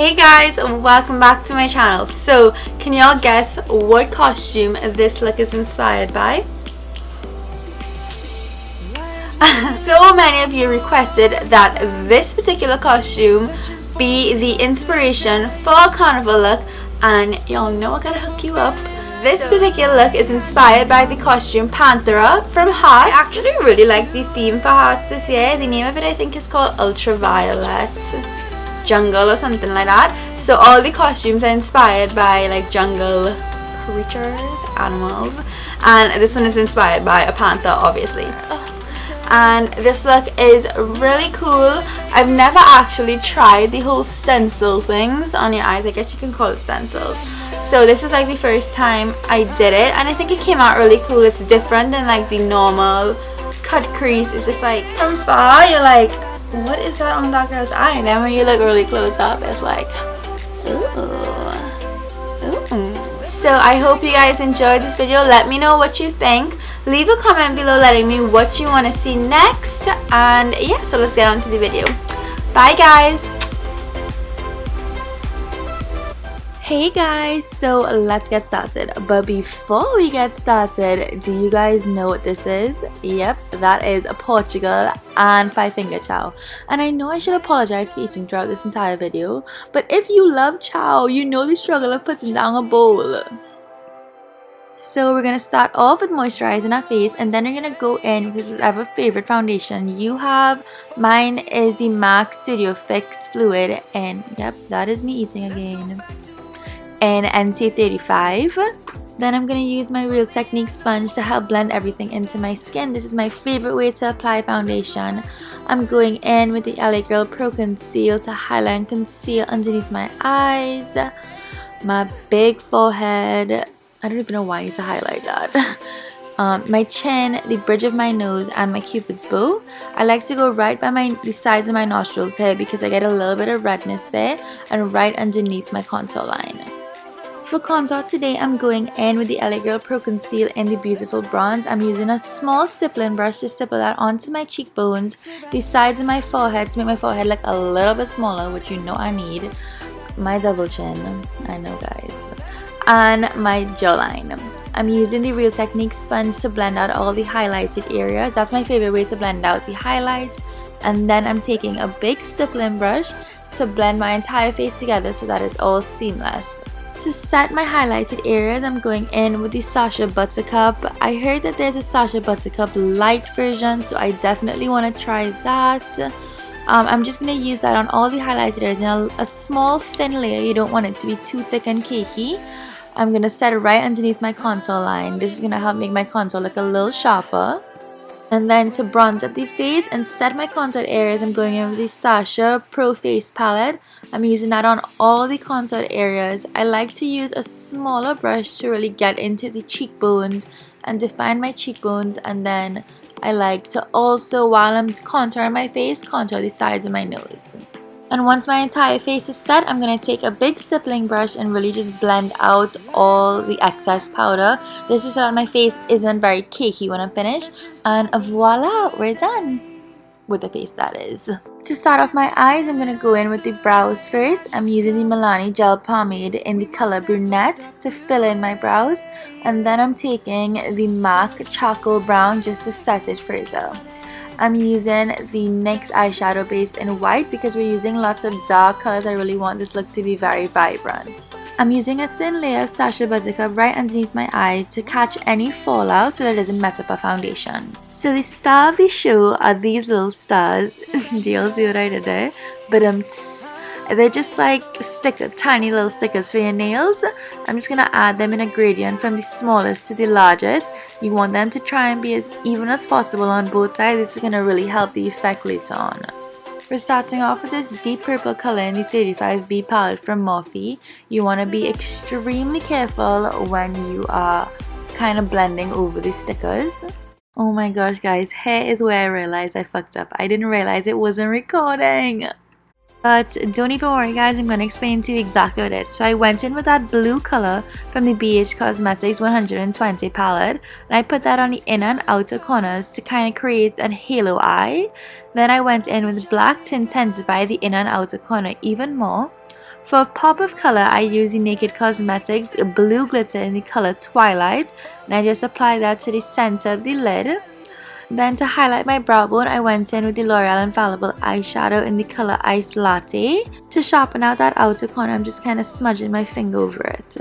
Hey guys, and welcome back to my channel. So, can y'all guess what costume this look is inspired by? So many of you requested that this particular costume be the inspiration for our carnival look, and y'all know I gotta hook you up. This particular look is inspired by the costume PANTHERA from Harts. I actually really like the theme for Harts this year. The name of it I think is called Ultraviolet Jungle or something like that. So all the costumes are inspired by like jungle creatures, animals, and this one is inspired by a panther, obviously. And this look is really cool. I've never actually tried the whole stencil things on your eyes. I guess you can call it stencils. So this is like the first time I did it, and I think it came out really cool. It's different than like the normal cut crease. It's just like from far you're like, what is that on that girl's eye? And then when you look really close up, it's like, ooh. So I hope you guys enjoyed this video. Let me know what you think. Leave a comment below letting me what you want to see next. And yeah, so let's get on to the video. Bye guys. Hey guys, so let's get started. But before we get started, do you guys know what this is? Yep, that is Portugal and 5-finger chow. And I know I should apologize for eating throughout this entire video, but if you love chow, you know the struggle of putting down a bowl. So we're gonna start off with moisturizing our face, and then you're gonna go in with whatever favorite foundation you have. Mine is the MAC Studio Fix Fluid, and yep, that is me eating again. And NC35. Then I'm going to use my Real Technique sponge to help blend everything into my skin. This is my favorite way to apply foundation. I'm going in with the LA Girl Pro Conceal to highlight and conceal underneath my eyes, my big forehead. I don't even know why I need to highlight that. My chin, the bridge of my nose, and my cupid's bow. I like to go right by the sides of my nostrils here because I get a little bit of redness there, and right underneath my contour line. For contour today, I'm going in with the LA Girl Pro Conceal in the Beautiful Bronze. I'm using a small stippling brush to stipple that onto my cheekbones, the sides of my forehead to make my forehead look a little bit smaller, which you know I need. My double chin, I know guys. And my jawline. I'm using the Real Technique sponge to blend out all the highlighted areas. That's my favorite way to blend out the highlights. And then I'm taking a big stippling brush to blend my entire face together so that it's all seamless. To set my highlighted areas, I'm going in with the Sacha Buttercup. I heard that there's a Sacha Buttercup light version, so I definitely want to try that. I'm just going to use that on all the highlighted areas in a small thin layer. You don't want it to be too thick and cakey. I'm going to set it right underneath my contour line. This is going to help make my contour look a little sharper. And then to bronze up the face and set my contour areas, I'm going in with the Sacha Pro Face Palette. I'm using that on all the contour areas. I like to use a smaller brush to really get into the cheekbones and define my cheekbones. And then I like to also, while I'm contouring my face, contour the sides of my nose. And once my entire face is set, I'm going to take a big stippling brush and really just blend out all the excess powder. This is so that my face isn't very cakey when I'm finished. And voila, we're done. With the face, that is. To start off my eyes, I'm going to go in with the brows first. I'm using the Milani Gel Pomade in the color Brunette to fill in my brows. And then I'm taking the MAC Charcoal Brown just to set it further. I'm using the NYX eyeshadow base in white because we're using lots of dark colors. I really want this look to be very vibrant. I'm using a thin layer of Sacha Buttercup right underneath my eye to catch any fallout so that it doesn't mess up our foundation. So the star of the show are these little stars. Do y'all see what I did there? But they're just like tiny little stickers for your nails. I'm just going to add them in a gradient from the smallest to the largest. You want them to try and be as even as possible on both sides. This is going to really help the effect later on. We're starting off with this deep purple color in the 35B palette from Morphe. You want to be extremely careful when you are kind of blending over the stickers. Oh my gosh guys, here is where I realized I fucked up. I didn't realize it wasn't recording. But don't even worry guys, I'm going to explain to you exactly what it is. So I went in with that blue color from the BH Cosmetics 120 palette, and I put that on the inner and outer corners to kind of create a halo eye. Then I went in with black to intensify the inner and outer corner even more. For a pop of color, I use the Naked Cosmetics Blue Glitter in the color Twilight, and I just apply that to the center of the lid. Then to highlight my brow bone, I went in with the L'Oreal Infallible eyeshadow in the color Ice Latte. To sharpen out that outer corner, I'm just kind of smudging my finger over it.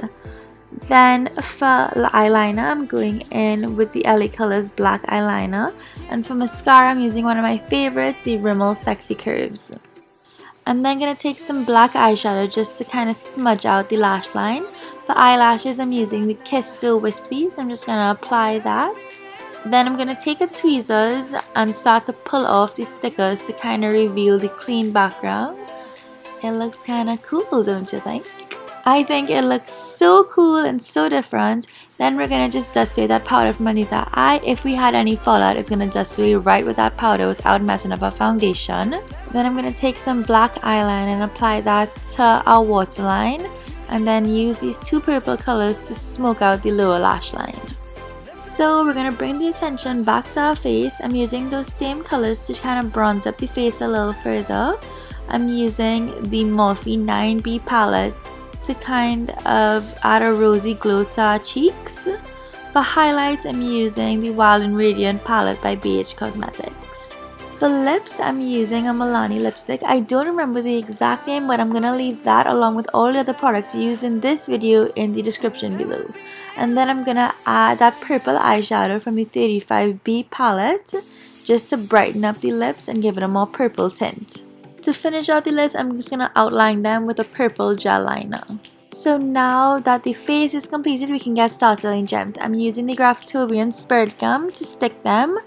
Then for eyeliner, I'm going in with the LA Colors black eyeliner, and for mascara, I'm using one of my favorites, the Rimmel Sexy Curves. I'm then going to take some black eyeshadow just to kind of smudge out the lash line. For eyelashes, I'm using the Kiss So Wispies. I'm just going to apply that. Then I'm going to take a tweezers and start to pull off the stickers to kind of reveal the clean background. It looks kind of cool, don't you think? I think it looks so cool and so different. Then we're going to just dust away that powder from underneath the eye. If we had any fallout, it's going to dust away right with that powder without messing up our foundation. Then I'm going to take some black eyeliner and apply that to our waterline. And then use these two purple colors to smoke out the lower lash line. So we're going to bring the attention back to our face. I'm using those same colors to kind of bronze up the face a little further. I'm using the Morphe 9B palette to kind of add a rosy glow to our cheeks. For highlights, I'm using the Wild and Radiant palette by BH Cosmetics. For lips, I'm using a Milani lipstick. I don't remember the exact name, but I'm going to leave that along with all the other products used in this video in the description below. And then I'm going to add that purple eyeshadow from the 35B palette just to brighten up the lips and give it a more purple tint. To finish out the lips, I'm just going to outline them with a purple gel liner. So now that the face is completed, we can get started on gems. I'm using the Graftobian Spirit Gum to stick them.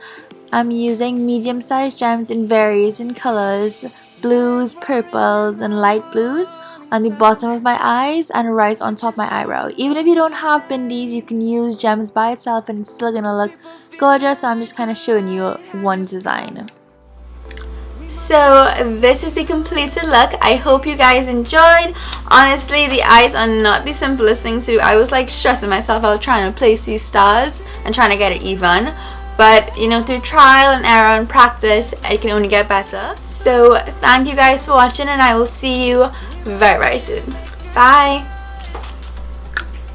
I'm using medium-sized gems in varying colors, blues, purples, and light blues on the bottom of my eyes and right on top of my eyebrow. Even if you don't have bindis, you can use gems by itself and it's still going to look gorgeous. So I'm just kind of showing you one design. So this is the completed look. I hope you guys enjoyed. Honestly, the eyes are not the simplest thing to do. I was like stressing myself out trying to place these stars and trying to get it even. But you know, through trial and error and practice, it can only get better. So thank you guys for watching, and I will see you very, very soon. Bye.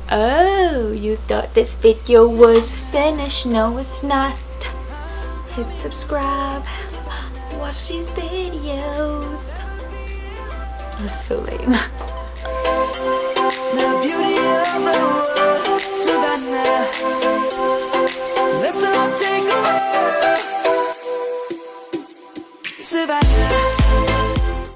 Oh, you thought this video was finished? No, it's not. Hit subscribe. Watch these videos. I'm so lame. The beauty of the world, Savannah. Let's all take a walk, Savannah.